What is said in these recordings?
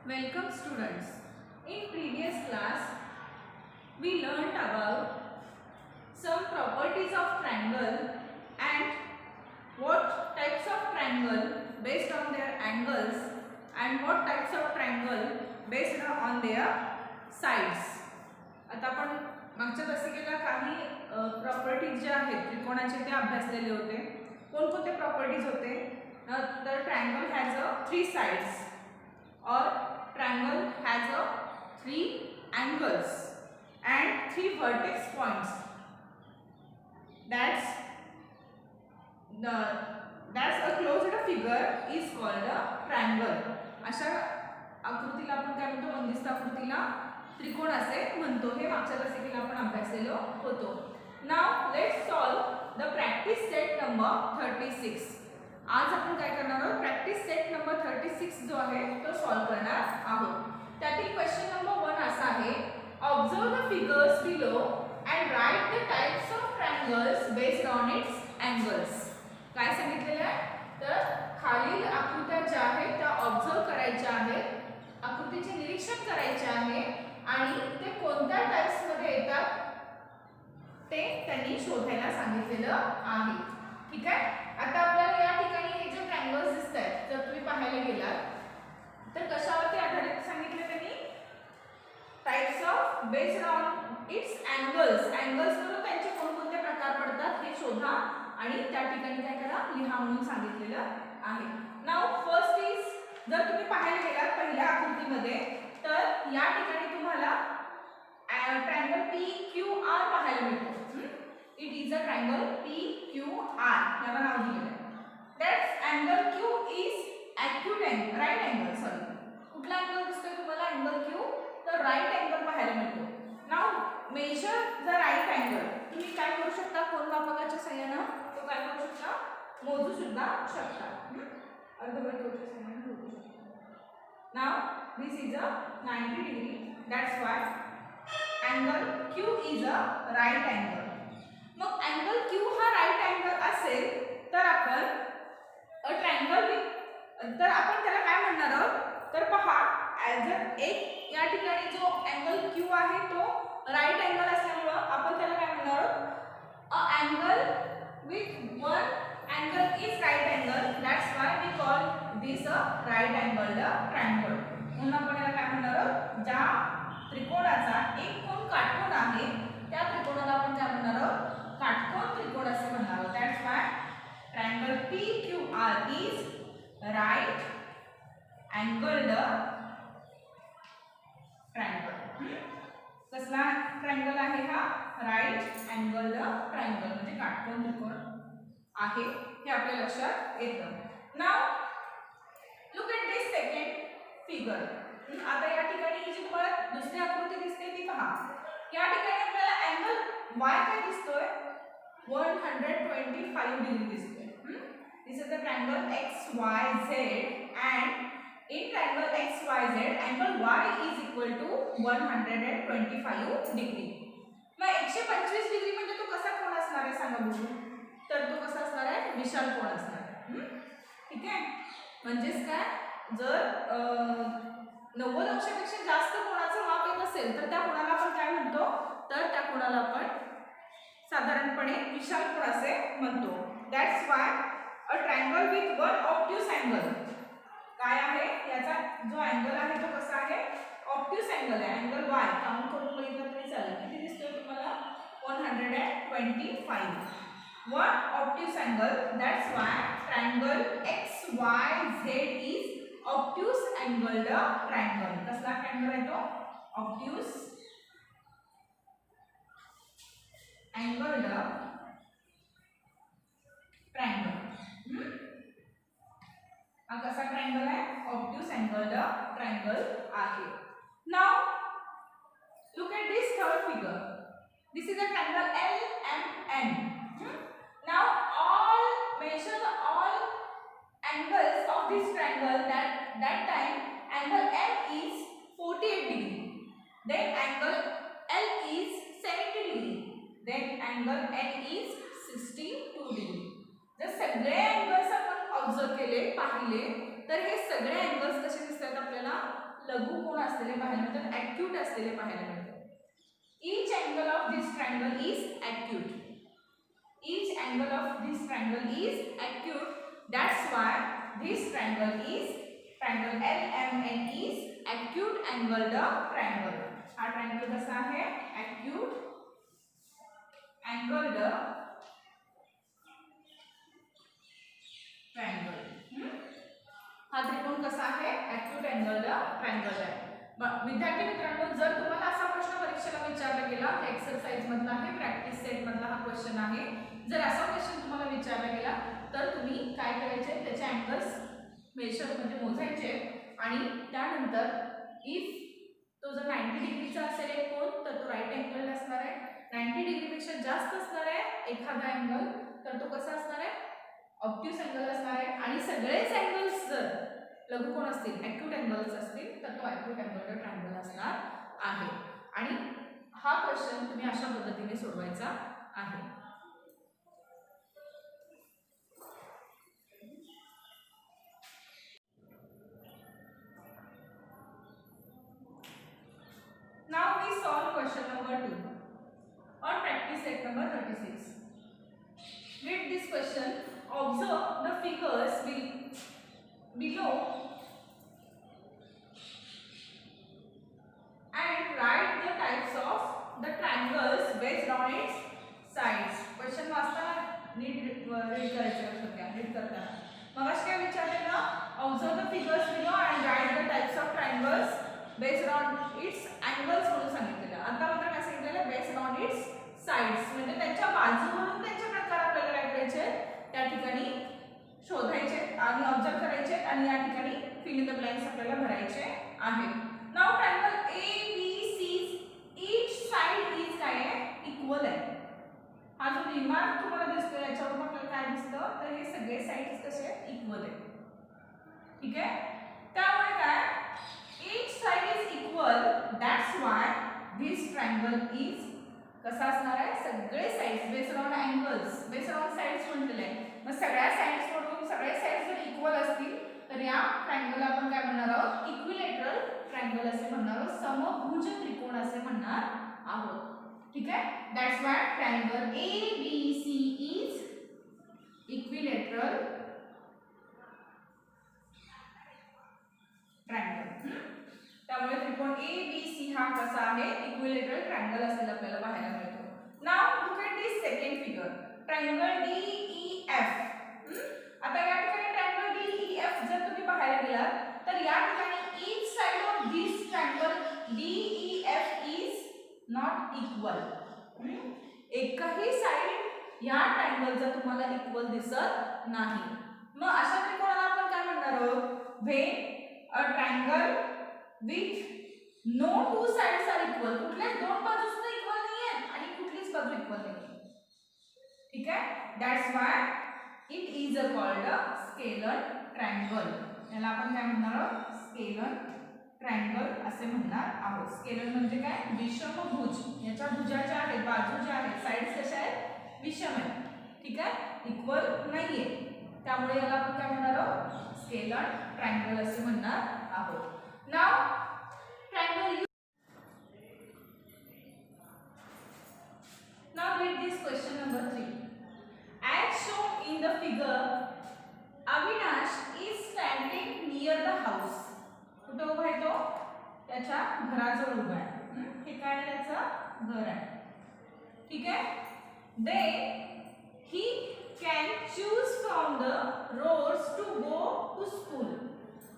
Welcome students. In previous class we learnt about some properties of triangle and what types of triangle based on their angles and what types of triangle based on their sides. आता आपण मागच्या तासिकेला काही properties ज्या आहेत त्रिकोणाचे ते अभ्यासलेले होते. कोणकोणते प्रॉपर्टीज होते तर triangle has a 3 sides or triangle has a 3 angles and 3 vertex points. That's a closed figure is called a triangle. अशा आकृतीला आपण काय म्हणतो, बंदिस्त आकृतीला त्रिकोण असे म्हणतो. हे मागच्या तासिकेला आपण अभ्यासलेलो होतो. Now let's solve the practice set number 36. आज आपण काय करणार आहोत, प्रॅक्टिस सेट नंबर 36 जो आहे तो सॉल्व करणार आहोत. त्यातील क्वेश्चन नंबर 1 असा आहे, observe the figures below and write the types of triangles based on it's angles. काय सांगितलेलं आहे तर खालील आकृत्या ज्या आहेत त्या ऑब्झर्व करायच्या आहेत, आकृतीचे निरीक्षण करायचे आहे आणि ते कोणत्या टाइप्स मध्ये येतात ते त्यांनी शोधायला सांगितलेलं आहे. ठीक आहे. आता आपल्याला या ठिकाणी हे जे ट्रायंगल्स दिसतात जर तुम्ही पाहायला गेलात तर कशावरती आधारित सांगितले त्यांनी, types of based on it's angles. Angles वरून त्यांचे कोणकोणते प्रकार पडतात हे शोधा आणि त्या ठिकाणी काय करा, लिहा म्हणून सांगितलेलं आहे. नाउ फर्स्ट इज, जर तुम्ही पाहायला गेलात पहिल्या आकृतीमध्ये तर या ठिकाणी तुम्हाला ट्रायंगल PQR पाहायला मिळतो. It is a triangle PQR, याला नाव दिलेलं आहे. That's angle Q is acute angle, right angle. Sorry, कुठला अँगल दिसतोय तुम्हाला अँगल Q, तर राईट अँगल पाहायला मिळतो. Now measure the right angle. तुम्ही काय करू शकता, कोनमापकाच्या सहाय्याने तो काय करू शकता, मोजू सुद्धा शकता. अर्धवर्तुळाच्या सहाय्याने मोजू शकता. Now this is a 90 degree. That's why angle Q is a right angle. मग अँगल Q हा राईट अँगल असेल तर आपण ट्रायंगल तर आपण त्याला काय म्हणणार आहोत तर पहा, जर एक या ठिकाणी जो अँगल Q आहे तो राईट अँगल असल्यामुळे आपण त्याला काय म्हणणार आहोत, a angle with one angle is right angle. That's why we call this a right angle triangle. म्हणून आपण याला काय म्हणणार आहोत, ज्या त्रिकोणाचा एक कोन काटकोन आहे त्या त्रिकोणाला आपण काय म्हणणार आहोत, काटकोन त्रिकोण असे म्हणणार आहोत. That's why triangle PQR is right angled triangle. कसला ट्रायंगल आहे हा, राईट अँगल्ड ट्रायंगल म्हणजे काटकोन त्रिकोण आहे, हे आपल्या लक्षात येतं. Now look at this second figure. आता या ठिकाणी जी तुम्हाला दुसरी आकृती दिसते ती पहा. या ठिकाणी आपल्याला अँगल Y काय दिसतोय, 125 डिग्री दिसतोय. This is the triangle XYZ and in triangle XYZ angle Y is equal to 125 degree. मग 125 डिग्री म्हणजे तो कसा कोन असणार आहे सांगा बघू, तर तो कसा असणार आहे, विशाल कोन असणार आहे. ठीक आहे. म्हणजेच काय, जर 90 अंशापेक्षा जास्त कोणाचं माप येत असेल तर त्या कोणाला आपण काय म्हणतो, तर त्या कोणाला आपण साधारणपणे विशाल कोन असे म्हणतो. That's why a triangle with one obtuse angle काय आहे, याचा जो अँगल आहे तो कसा आहे, ऑब्ट्यूस अँगल आहे. अँगल Y काउंट करून बघितलं तरी चालेल. किती दिसतोय तुम्हाला, 125. One obtuse angle. That's why triangle XYZ is obtuse angled triangle. कसला ट्रायंगल आहे तो, ऑब्ट्यूस अँगल्ड ट्रायंगल. हा कसा ट्रायंगल आहे, ऑब्ट्यूस अँगल्ड ट्रायंगल आहे. Now look at this third figure. This is a triangle LMN. Now all measure all angles of this triangle. That time angle M is 48 degree. Then angle L is 70 degree. Then angle N is 62 degree. जर सगळे angles आपण observe केले, पाहिले तर हे सगळे angles कसे दिसतात आपल्याला, लघु कोण असलेले पाहायला मिळतात, ॲक्यूट असलेले पाहायला मिळतात. Each angle of this triangle is acute. Each angle of this triangle is acute. That's why this triangle LMN is acute angled triangle. हा triangle कसा आहे, acute angled triangle. हा त्रिकोण कसा आहे, acute angled triangle आहे. विद्यार्थी मित्रांनो, जर तुम्हाला असा प्रश्न परीक्षेला विचारला गेला, एक्सरसाइज मधला आहे, प्रॅक्टिस सेट मधला हा क्वेश्चन आहे, जर असा क्वेश्चन तुम्हाला विचारला गेला तर तुम्ही काय करायचे, त्याचे अँगल्स मेजर म्हणजे मोजायचे आणि त्यानंतर इफ तो जर 90 डिग्रीचा असेल एक कोन तर तो राईट अँगल असणार आहे, 90 डिग्रीपेक्षा जास्त असणार आहे एखादा अँगल तर तो कसा असणार आहे, ऑब्ट्यूस अँगल असणार आहे. आणि सगळेच अँगल्स जर लघुकोन असतील, ॲक्यूट अँगल्स असतील तर तो ॲक्यूट अँगल ट्रायंगल असणार आहे. आणि हा क्वेश्चन तुम्ही अशा पद्धतीने सोडवायचा आहे. Now we solve question number 2 on practice set number 36. Read this question. Observe the figures below and write the types of the triangles based on its sides. Question वाचताना नीट रीड करायचं लक्षात घ्या. रीड करताना मग काय विचारलेलं, observe the figures below and write the types of triangles based on its angles म्हणून सांगितलेलं. आता मात्र काय सांगितलेलं, based on its sides म्हणजे त्यांच्या बाजूवरून त्यांचे प्रकार आपल्याला काय करायचे त्या ठिकाणी शोधायचे आणि ऑब्झर्व करायचे आणि या ठिकाणी फिल इन द ब्लँक्स आपल्याला भरायचे आहेत. Now triangle ABC each side is काय आहे, इक्वल आहे. हा जो रिमार्क तुम्हाला दिसतो याच्यावर आपल्याला काय दिसतं तर हे सगळे साइड्स कसे आहेत, इक्वल आहेत. ठीक आहे, त्यामुळे काय each side is equal, that's why this triangle is कसा असणार आहे, सगळे sides based on angles based on sides म्हटलेले आहे. मग सगळ्या साइड्स वरून सगळे साइड्स जर इक्वल असतील तर या ट्रायंगलला आपण काय म्हणणार आहोत, इक्विलॅटरल ट्रायंगल असे म्हणणार आहोत, समभुज त्रिकोण असे म्हणणार आहोत. ठीक आहे, that's why triangle ABC is equilateral triangle. त्यामुळे त्रिकोण ABC हा कसा आहे, इक्विलॅटरल ट्रायंगल असलेला आपल्याला पाहायला मिळतो. Now look at this second figure, triangle DEF. आता या ठिकाणी ट्रायंगल DEF जर तुम्ही पाहायला गेलात तर या ठिकाणी each side of this triangle DEF is not equal. एकही साइड या ट्रायंगलचा तुम्हाला इक्वल दिसत नाही. मग अशा त्रिकोणाला आपण काय म्हणणार आहोत, when a triangle with no two sides are equal. कुठल्याच दोन बाजू सुद्धा इक्वल नाहीयेत आणि कुठलीच बाजू इक्वल नाहीये. ठीक आहे, that's why it is called a scalene triangle. याला आपण काय म्हणणार आहोत, स्केलर ट्रायंगल असे म्हणणार आहोत. स्केलर म्हणजे काय, विषमभुज. याच्या भुजा ज्या आहेत, बाजू ज्या आहेत, साइड्स कशा आहेत, विषम आहेत. ठीक आहे, इक्वल नाहीये, त्यामुळे याला आपण काय म्हणणार आहोत, स्केलर ट्रायंगल असे म्हणणार आहोत. Now triangle. Now read this question number 3. As shown in the figure, Avinash is standing near the house. कुठे उभा आहे तो, त्याच्या घराजवळ उभा आहे. हे काय आहे, त्याचं घर आहे. ठीक आहे, then he can choose from the roads to go to school.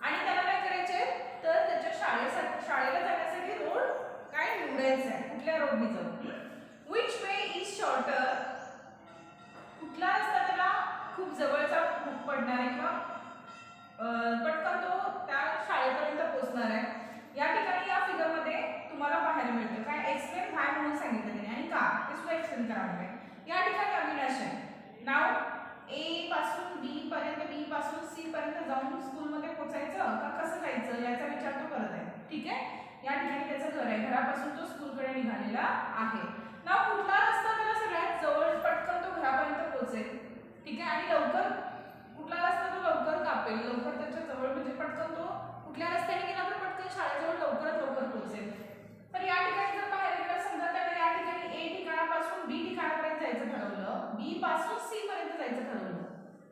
आणि त्याला काय करायचे तर त्याच्या शाळेला जाण्यासाठी रोड काय निवडायचा आहे, कुठल्या रोडने जाऊ. which way is shorter, कुठला रस्ता त्याला खूप जवळचा पडणार आहे किंवा पटकन तो त्या शाळेपर्यंत पोहोचणार आहे. या ठिकाणी या फिगर मध्ये तुम्हाला पाहायला मिळतं काय, एक्सप्लेन व्हाय म्हणून सांगितलं त्याने आणि का ते सुद्धा एक्सप्लेन करावं लागेल. या ठिकाणी अविनाश आहे. नाव A पासून B पर्यंत, B पासून C पर्यंत जाऊन स्कूल मध्ये पोहोचायचं का कसं जायचं याचा विचार तो करत आहे. ठीक आहे, या ठिकाणी त्याचं घर आहे, घरापासून तो स्कूलकडे निघालेला आहे. नाव कुठला रस्ता त्याला सगळ्यात जवळ पटकन तो घरापर्यंत पोहोचेल. ठीक आहे, आणि लवकर कुठला रस्ता तो लवकर कापेल, लवकर त्याच्या जवळ म्हणजे पटकन तो कुठल्या रस्त्याने गेला तर पटकन शाळेजवळ लवकरात लवकर पोहोचेल. तर या ठिकाणी जर पाहायला गेलं समजा त्याने या ठिकाणी ए ठिकाणापासून बी ठिकाणापर्यंत जायचं ठरवलं, बी पासून सी पर्यंत जायचं ठरवलं,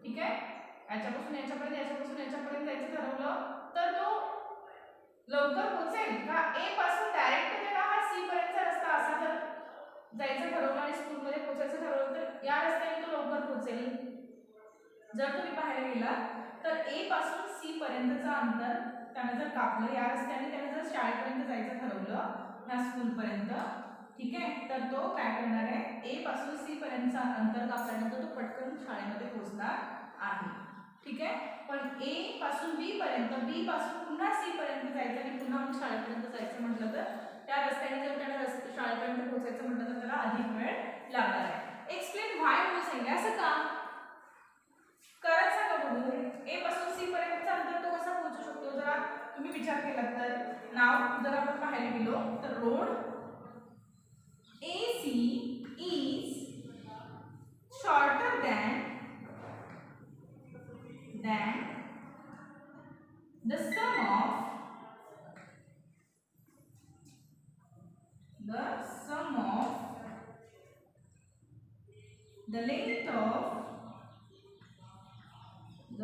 ठीक आहे, याच्यापासून याच्यापर्यंत याच्यापासून याच्यापर्यंत जायचं ठरवलं, तर तो लवकर पोहोचेल का ए पासून डायरेक्ट त्याला हा सी पर्यंतचा रस्ता असा जर जायचं ठरवलं आणि स्कूलमध्ये पोहोचायचं ठरवलं तर या रस्त्याने तो लवकर पोहोचेल. जर तुम्ही पाहायला गेला तर ए पासून सी पर्यंतचं अंतर त्याने जर कापलं, या रस्त्याने त्याने जर शाळेपर्यंत जायचं ठरवलं ह्या स्कूलपर्यंत, ठीक आहे, तर तो काय करणार आहे, ए पासून सी पर्यंतचं अंतर कापल्यानंतर तो पटकन शाळेमध्ये पोहोचणार आहे, ठीक आहे. पण ए पासून बी पर्यंत, बी पासून पुन्हा सी पर्यंत जायचं आणि पुन्हा मग शाळेपर्यंत जायचं म्हटलं तर त्या रस्त्याने जर त्याने शाळेपर्यंत पोहोचायचं म्हटलं तर त्याला अधिक वेळ लागणार आहे. एक्सप्लेन व्हाय म्हणून सांगितलं, असं का करत सांगा बघू. ए पासून सी पर्यंतचा अंतर तो कसा पोहोचू शकतो, जरा तुम्ही विचार केला तर. नाव जर आपण पाहायला गेलो तर road AC is shorter than the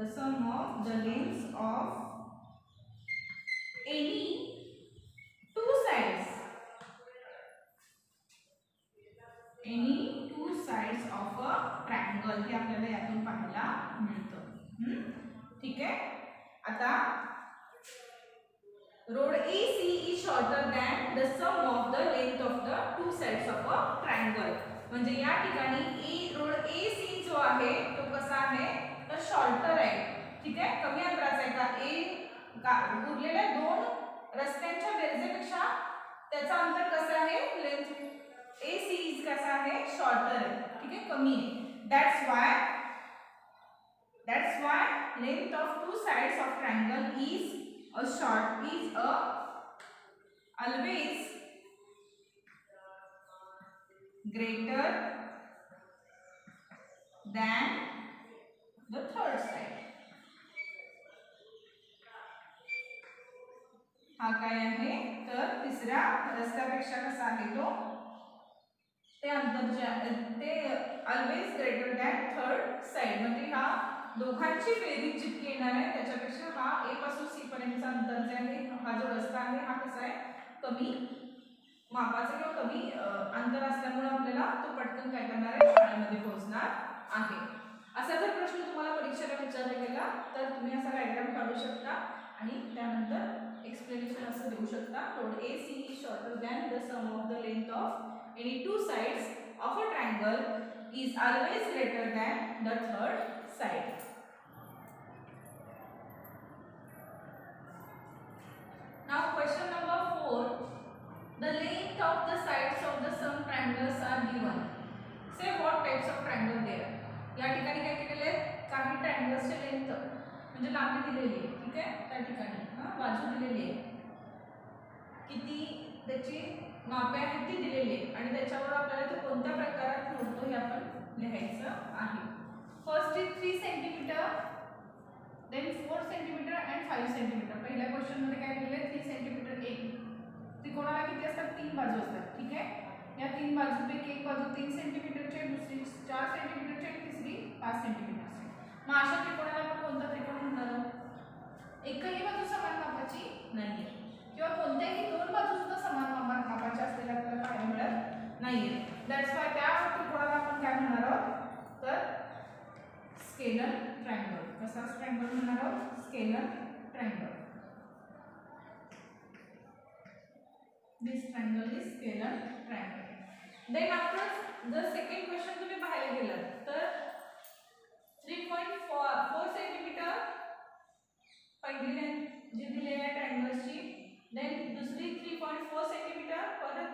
sum of the lengths of any two sides of a triangle. हे आपल्याला यातून पाहायला मिळतं, ठीक आहे. आता road AC is shorter than the sum of the length of the two sides of a triangle. म्हणजे या ठिकाणी रोड AC जो आहे तो कसा आहे तर शॉर्टर आहे, ठीक आहे, कमी अंतराचा आहे का उरलेल्या दोन रस्त्यांच्या बेरजेपेक्षा त्याचा अंतर कसं आहे, लेंथ AC इज कसा आहे शॉर्टर आहे, ठीक आहे, कमी आहे. That's why length of two sides of triangle is always greater than the third side. हा काय आहे तर तिसऱ्या रस्त्यापेक्षा कसा आहे तो, ते अंतर जे आहे ते always greater than third side, म्हणजे ह्या दोघांची बेरीज जितकी येणार आहे त्याच्यापेक्षा हा ए पासून सी पर्यंतचा अंतर जे आहे, हा जो रस्ता आहे हा कसा आहे कमी मापाचा किंवा कमी अंतर असल्यामुळे आपल्याला तो पटकन काय करणार आहे शाळेमध्ये पोहोचणार आहे. असा जर प्रश्न तुम्हाला परीक्षेला विचारला गेला तर तुम्ही असा डायग्राम काढू शकता आणि त्यानंतर एक्सप्लेनेशन असं देऊ शकता. Road AC is shorter than the sum of the length of any two sides of a triangle is always greater than the third side. Now question number 4. The length of the sides of the sum triangles are given. Say what types of triangle they are. या ठिकाणी काय केलेले आहेत, काही ट्रायंगल्सचे length म्हणजे लांबी दिलेली आहे, ठीक आहे, त्या ठिकाणी बाजू दिलेली आहे, किती त्याची मापे आहेत ती दिलेली आहे आणि त्याच्यावर आपल्याला तो कोणत्या प्रकारात मोडतो हे आपण लिहायचं आहे. First is 3 centimetre, then 4 centimetre and 5 centimetre. पहिल्या क्वेश्चन मध्ये काय दिलेले 3 सेंटीमीटर. एक त्रिकोणाला किती असतात, 3 बाजू असतात, ठीक आहे. या 3 बाजूपैकी एक बाजू 3 सेंटीमीटरची, दुसरी 4 सेंटीमीटरची आणि तिसरी 5 सेंटीमीटरची. मग अशा त्रिकोणाला आपण कोणता त्रिकोण म्हणणार आहोत, एकही बाजू समान मापाची नाहीये किंवा कोणत्याही दोन बाजू सुद्धा समान मापाच्या असलेल्या आपल्याला पाहायला मिळत नाहीये. दॅट्स वाय त्या त्रिकोणाला आपण काय म्हणणार आहोत तर स्केलर ट्रायंगल. कसा ट्रायंगल म्हणणार आहोत, scalar triangle. This triangle is scalar triangle. Then after the second question तुम्ही पाहायला गेलात तर 3.4 सेंटीमीटर पहिली लेंथ जी दिलेली आहे ट्रायंगलची, देन दुसरी 3.4 सेंटीमीटर, परत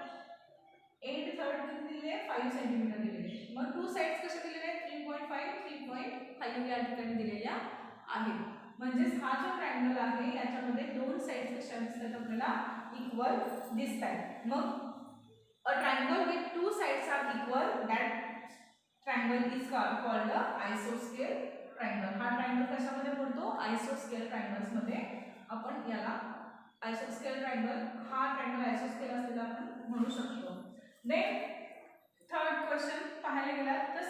एंड थर्ड किती दिले 5 सेंटीमीटर दिलेले. मग टू साइड्स कशा दिलेल्या आहेत 3.5 3.5 या ठिकाणी दिलेल्या आहेत. म्हणजे हा जो ट्रायंगल आहे याच्यामध्ये दोन साइड्स कशा दिसतात आपल्याला इक्वल दिसतात. मग a triangle with two sides are equal, that triangle is called आयसोस्केल ट्रायंगल. हा ट्रायंगल कशामध्ये मोडतो, आयसोस्केल ट्रायंगल्स मध्ये आपण याला आयसोस्केल ट्रायंगल, हा ट्रायंगल आयसोस्केल असलेला आपण म्हणू शकतो. देन थर्ड क्वेश्चन पाहायला गेला तर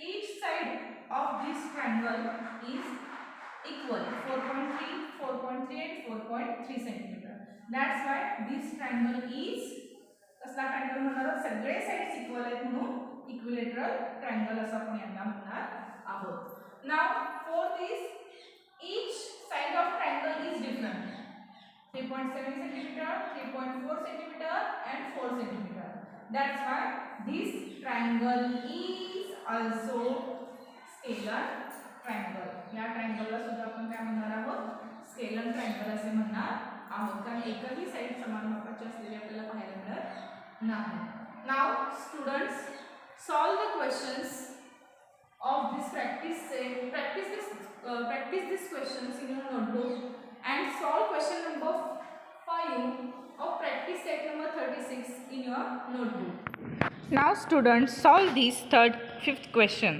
each side of this triangle is equal 4.3, 4.3 and 4.3 centimeter. That's why this triangle is कसला ट्रायंगल म्हणणार, सगळे साइड्स इक्वल आहेत म्हणून इक्विलॅटरल ट्रायंगल असं आपण यांना म्हणणार आहोत. Now for this each side of triangle is different. 3.7 centimeter, 3.4 centimeter and 4 centimeter. That's why this triangle is also scalar triangle. या ट्रायंगलला सुद्धा आपण काय म्हणणार आहोत, स्केलर ट्रायंगल असे म्हणणार आहोत, कारण एकही साइड समान मापाची असलेली आपल्याला पाहायला मिळत नाही. Now students, solve the questions of this practice this questions in your notebook and solve question number 5 of practice set number 36 in your notebook. Now students, solve this fifth question.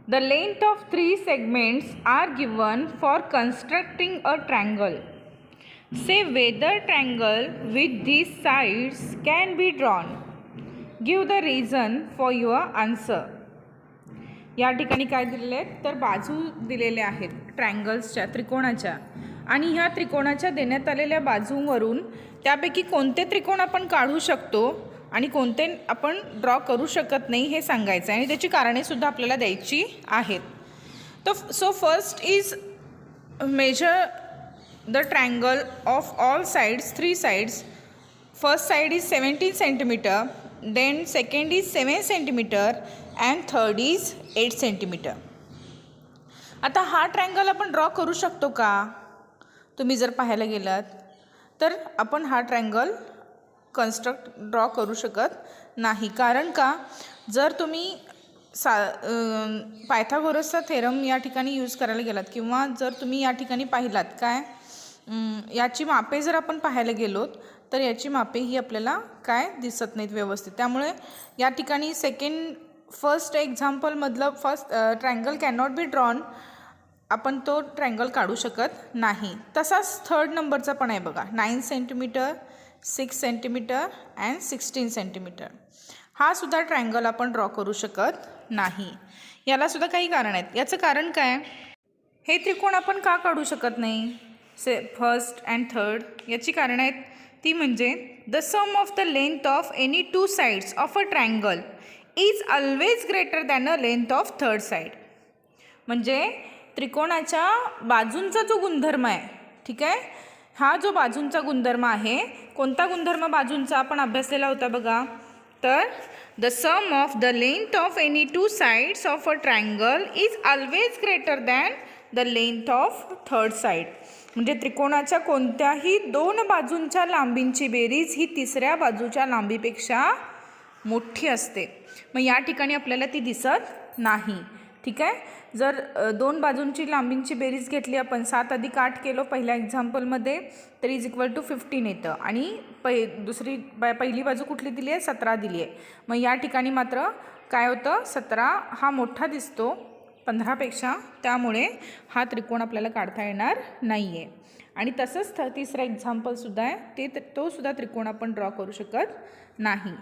The length of 3 segments are given for constructing a triangle. Say whether triangle with these sides can be drawn. Give the reason for your answer. या ठिकाणी काय दिलेले आहेत तर बाजू दिलेल्या आहेत ट्रायंगल्सच्या, त्रिकोणाच्या, आणि ह्या त्रिकोणाच्या देण्यात आलेल्या बाजूंवरून त्यापैकी कोणते त्रिकोण आपण काढू शकतो आणि कोणते आपण ड्रॉ करू शकत नाही हे सांगायचं आहे, आणि त्याची कारणे सुद्धा आपल्याला द्यायची आहेत. तर so first is measure the triangle of all sides, 3 sides. First side is 17 centimetre, then second is 7 centimetre and third is 8 centimetre. आता हा ट्रायंगल आपण ड्रॉ करू शकतो का? तुम्ही जर पाहायला गेलात तर आपण हा ट्रायंगल ड्रॉ करू शकत नाही. कारण का, जर तुम्ही पायथागोरसचा थेरम या ठिकाणी यूज करायला गेलात, किंवा जर तुम्ही या ठिकाणी पाहिलात काय याची मापे जर आपण पाहायला गेलोत तर याची मापे ही आपल्याला काय दिसत नाहीत व्यवस्थित. त्यामुळे या ठिकाणी फर्स्ट एक्झाम्पलमधलं triangle can not be drawn, आपण तो ट्रायंगल काढू शकत नाही. तसाच थर्ड नंबरचा पण आहे बघा, 9 सेंटीमीटर, 6 सेंटीमीटर अँड 16 सेंटीमीटर. हा सुद्धा ट्रायंगल आपण ड्रॉ करू शकत नाही. याला सुद्धा काही कारण आहेत. याचं कारण काय, हे त्रिकोण आपण का काढू शकत नाही फर्स्ट अँड थर्ड, याची कारण आहेत ती म्हणजे the sum of the length of any 2 sides of a triangle is always greater than a length of third side. म्हणजे त्रिकोणाच्या बाजूंचा जो गुणधर्म आहे, ठीक आहे, हा जो बाजूंचा गुणधर्म आहे, कोणता गुणधर्म बाजूंचा आपण अभ्यासलेला होता बघा, तर the sum of the length of any 2 sides of a triangle is always greater than the length of third side. म्हणजे त्रिकोणाच्या कोणत्याही 2 बाजूंच्या लांबींची बेरीज ही तिसऱ्या बाजूच्या लांबीपेक्षा मोठी असते. मग या ठिकाणी आपल्याला ती दिसत नाही. ठीक आहे, जर 2 बाजूंची लांबींची बेरीज घेतली आपण, 7 अधिक 8 केलो पहिल्या एक्झाम्पलमध्ये, तर इज इक्वल टू 15 येतं, आणि पहिली बाजू कुठली दिली आहे, 17 दिली आहे. मग या ठिकाणी मात्र काय होतं, 17 हा मोठा दिसतो 15पेक्षा, त्यामुळे हा त्रिकोण आपल्याला काढता येणार नाही आहे. आणि तसंच तिसरा एक्झाम्पलसुद्धा आहे, तो सुद्धा त्रिकोण आपण ड्रॉ करू शकत नाही.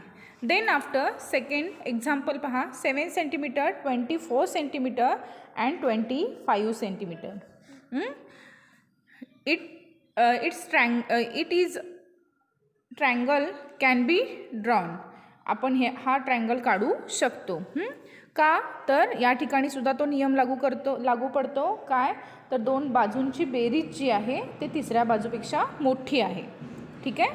देन आफ्टर सेकंड एक्झाम्पल पहा, 7 centimetre, 24 centimetre and 25 centimetre. It is triangle can be drawn. आपण हा ट्रायंगल काढू शकतो. का, तर या ठिकाणी सुद्धा तो नियम लागू पडतो काय, तर 2 बाजूंची बेरीज जी आहे ते तिसऱ्या बाजूपेक्षा मोठी आहे. ठीक आहे,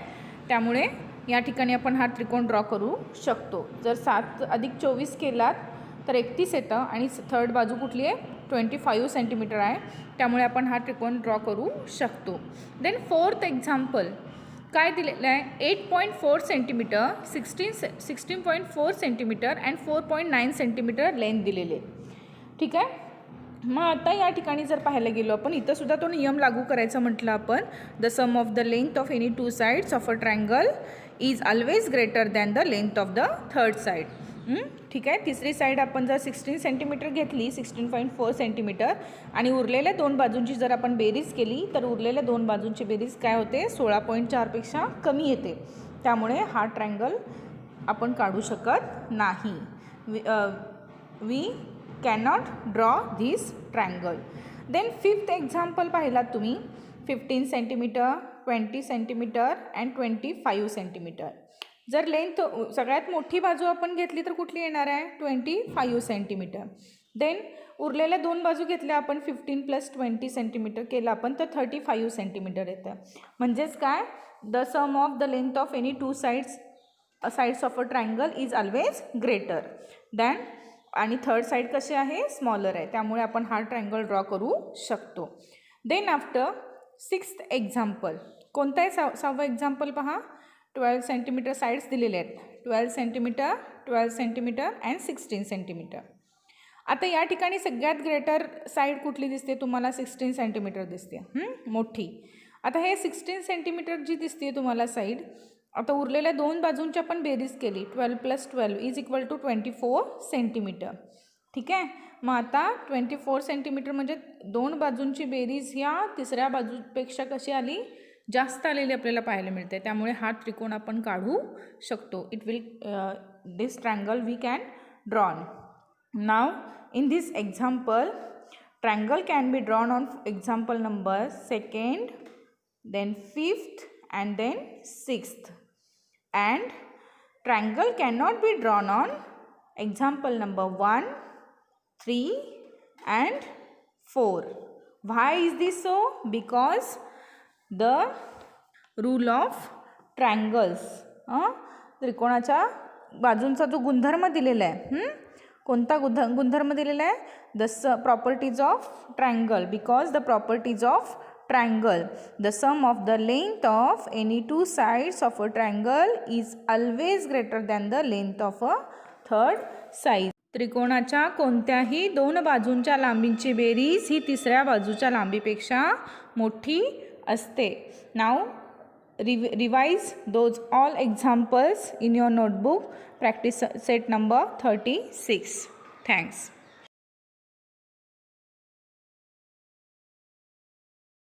त्यामुळे या ठिकाणी आपण हा त्रिकोण ड्रॉ करू शकतो. जर 7 अधिक 24 केलात तर 31 येतं, आणि थर्ड बाजू कुठली आहे, 25 सेंटीमीटर आहे, त्यामुळे आपण हा त्रिकोण ड्रॉ करू शकतो. देन फोर्थ एक्झाम्पल काय दिलेलं आहे, 8.4 centimetre, 16.4 centimetre and 4.9 centimetre length दिलेले. ठीक आहे, मग आता या ठिकाणी जर पाहायला गेलो आपण, इथं सुद्धा तो नियम लागू करायचा म्हटलं आपण, the sum of the length of any 2 sides of a triangle is always greater than the length of the third side. ठीक आहे. तिसरी साईड आपण जर 16 सेंटीमीटर घेतली, 16.4 सेंटीमीटर, आणि उरलेल्या दोन बाजूंची जर आपण बेरीज केली तर उरलेल्या दोन बाजूंची बेरीज काय होते, 16.4पेक्षा कमी येते. त्यामुळे हा ट्रायंगल आपण काढू शकत नाही. We cannot draw this triangle. Then fifth example पाहिलात तुम्ही, 15 सेंटीमीटर, 20 सेंटीमीटर अँड 25 सेंटीमीटर. जर लेंथ सगळ्यात मोठी बाजू आपण घेतली तर कुठली येणार आहे, 25 सेंटीमीटर. देन उरलेल्या दोन बाजू घेतल्या आपण, 15 + 20 सेंटीमीटर केलं आपण, तर 35 सेंटीमीटर येतं. म्हणजेच काय, the sum of the length of any two sides of a triangle is always greater than, आणि थर्ड साईड कशी आहे, स्मॉलर आहे. त्यामुळे आपण हा ट्रायंगल ड्रॉ करू शकतो. देन आफ्टर सिक्स्थ एक्झाम्पल, कोणतं आहे सहावं एक्झाम्पल पहा. 12 सेंटीमीटर साईड्स दिलेले आहेत, 12 सेंटीमीटर, 12 सेंटीमीटर अँड 16 सेंटीमीटर. आता या ठिकाणी सगळ्यात ग्रेटर साईड कुठली दिसते तुम्हाला, 16 सेंटीमीटर दिसते, मोठी. आता हे 16 सेंटीमीटर जी दिसते तुम्हाला साईड, आता उरलेल्या दोन बाजूंची आपण बेरीज केली, 12 + 12 इज इक्वल टू 24 सेंटीमीटर. ठीक आहे. मग आता 24 सेंटीमीटर म्हणजे दोन बाजूंची बेरीज ह्या तिसऱ्या बाजूपेक्षा कशी आली, जास्त आलेली आपल्याला पाहायला मिळते. त्यामुळे हा त्रिकोण आपण काढू शकतो. It will this triangle we can drawn. नाव in this example triangle can be drawn on example number 2nd, then 5th and then 6th, and triangle cannot be drawn on example number 1, 3 and 4. Why is this so? Because the rule of triangles, त्रिकोणाच्या बाजूंचा जो गुणधर्म दिलेला आहे, कोणता गुणधर्म दिलेला आहे, the properties of triangle. Because the properties of triangle, the sum of the length of any two sides of a triangle is always greater than the length of a third side. त्रिकोणाच्या कोणत्याही दोन बाजूंच्या लांबींची बेरीज ही तिसऱ्या बाजूच्या लांबीपेक्षा मोठी असते. Now revise those all examples in your notebook. Practice set number 36. Thanks.